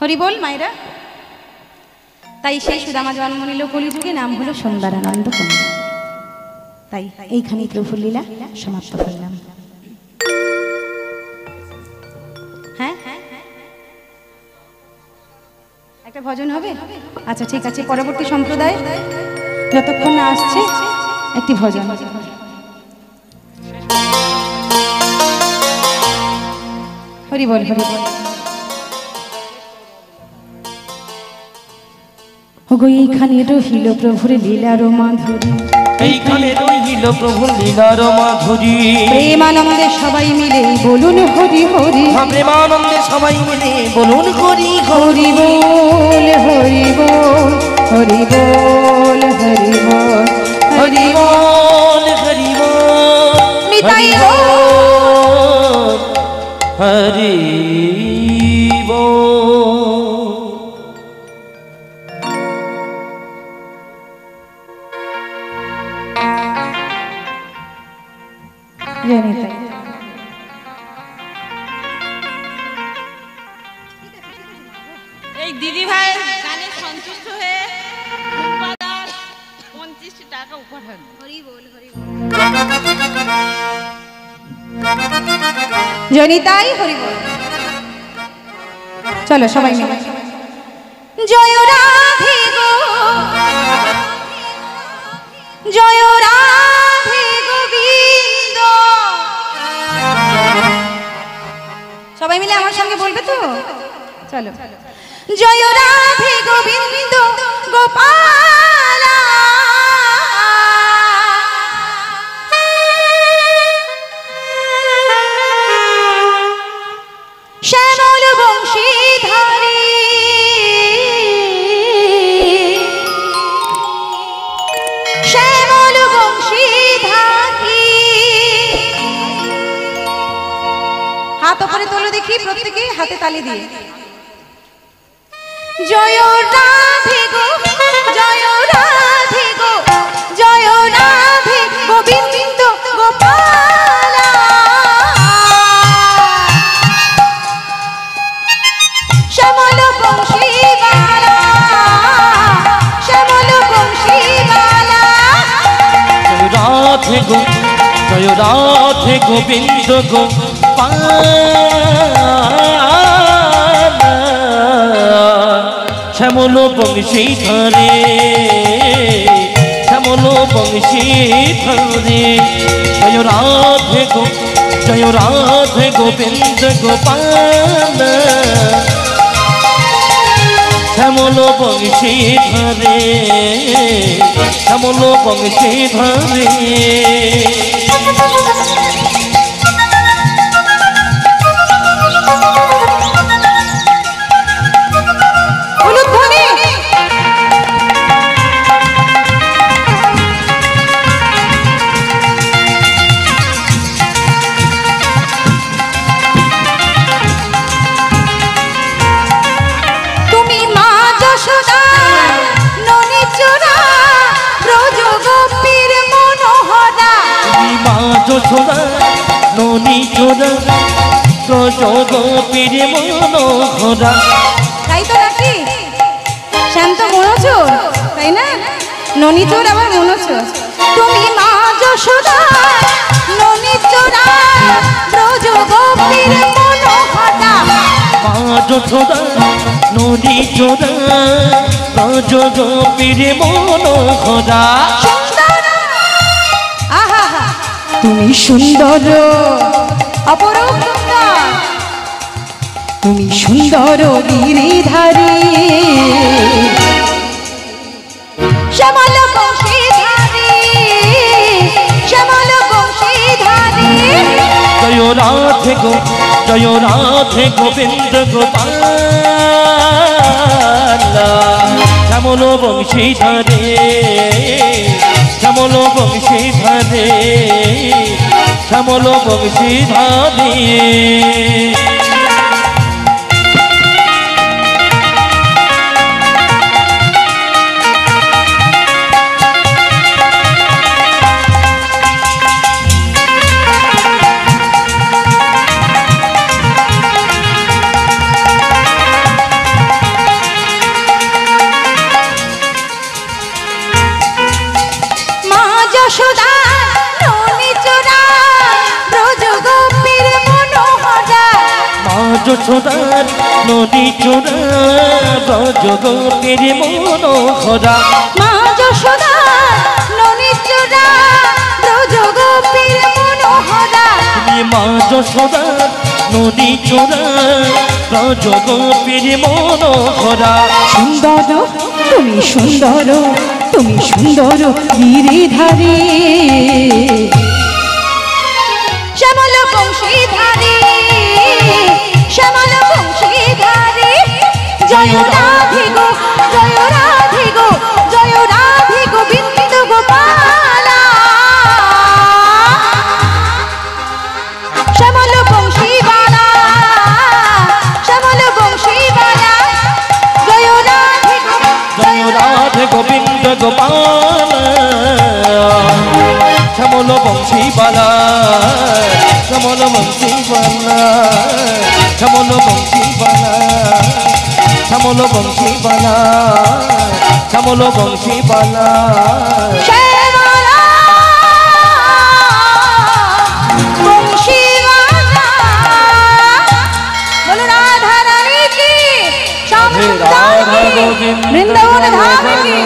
হরি বল মায়েরা। তাই সেই সুদামা জন্ম নিল কলিযুগে, নাম হলো সুন্দরানন্দ কুণ্ড। তাই এইখানেই প্রভুর লীলা সমাপ্ত করলাম। হ্যাঁ, একটা ভজন হবে? আচ্ছা ঠিক আছে, পরবর্তী সম্প্রদায় যতক্ষণ না আসছে একটি ভজন। হরি বল, হরি বল। ওগো এইখানে রহিল প্রভুর লীলার মাধুরী, এইখানে রহিল প্রভুর লীলার মাধুরী। প্রেমানন্দে সবাই মিলে বলুন হরি হরি, প্রেমানন্দে সবাই মিলে বলুন হরি হরি বল, হরি বল, হরি বল, হরি বল, হরি বল, হরি বল, নিতাই বল, হরি বল। এই দিদি ভাই গানে সন্তুষ্ট হয়ে 50 টাকা উপহার। হরি বল, হরি বল, জনিতাই হরি বল। চলো সবাই মিলে জয় রাধে গো, জয় রাধে গোবিন্দ। সবাই মিলে আমার সঙ্গে বলবে তো? চলো। জয় রাধে গোবিন্দ গোপাল, শ্যামল বংশীধারী, শ্যামল বংশীধারী। হাত উপরে তোলো দেখি, প্রত্যেকে হাতে তালি দিয়ে। জয় রাধে গো, জয় রাধে গো, জয় রাধে গোবিন্দ গোপাল, শ্যামল বংশীবালা, শ্যামল বংশীবালা। জয় রাধে গো, জয় রাধে গোবিন্দ গোপাল, শ্যামল বংশীধরে, শ্যামল বংশীধরে। জয় রাধে গো, জয় রাধে গোবিন্দ গোপাল, শ্যামল বংশীধরে, শ্যামল বংশীধরে। যশোদা ননি চোরা ব্রজ গোপীর মনোহরা। তাই তো নাকি? শান্ত মনোচোর, তাই না? ননি চোর আবার মনোচোর। তুমি মা যশোদা ননি চোরা ব্রজ গোপীর মনোহরা। মা যশোদা ননি চোরা ব্রজ গোপীর মনোহরা। তুমি সুন্দর অপরূপ সুন্দর, তুমি সুন্দর গিরিধারী, শ্যামল বংশীধারী, শ্যামল বংশীধারী। জয় রাধে গো, জয় রাধে গোবিন্দ গোপাল, শ্যামল বংশীধারে, শ্যামল বংশীধারে, শ্যামল বংশীধারে। যশোদার নদী চোরা ব্রজ গোপীর মনোহরা মা যশোদা ননী চূড়া ব্রজ গোপীর মনোহরা তুমি মা যশোদার নদী চোরা ব্রজ গোপীর মনোহরা সুন্দর তুমি সুন্দর তুমি সুন্দর গিরিধারী শ্যামল বংশীধারী শ্যামল বংশীধারী জয় রাধে গো জয় রাধে গো জয় রাধে গোবিন্দ গোপালা শ্যামল বংশীবালা শ্যামল বংশীবালা জয় রাধে গো জয় রাধে গোবিন্দ গোপাল শ্যামল বংশীবালা শ্যামল বংশীবালা শ্যামল বংশীবালা শ্যামল বংশীবালা শ্যামল বংশীবালা শ্যামলা বংশীবালা বলো রাধা রানী কি শ্যাম রাধা সুন্দর কি গোবিন্দ বৃন্দাবন ধাম কি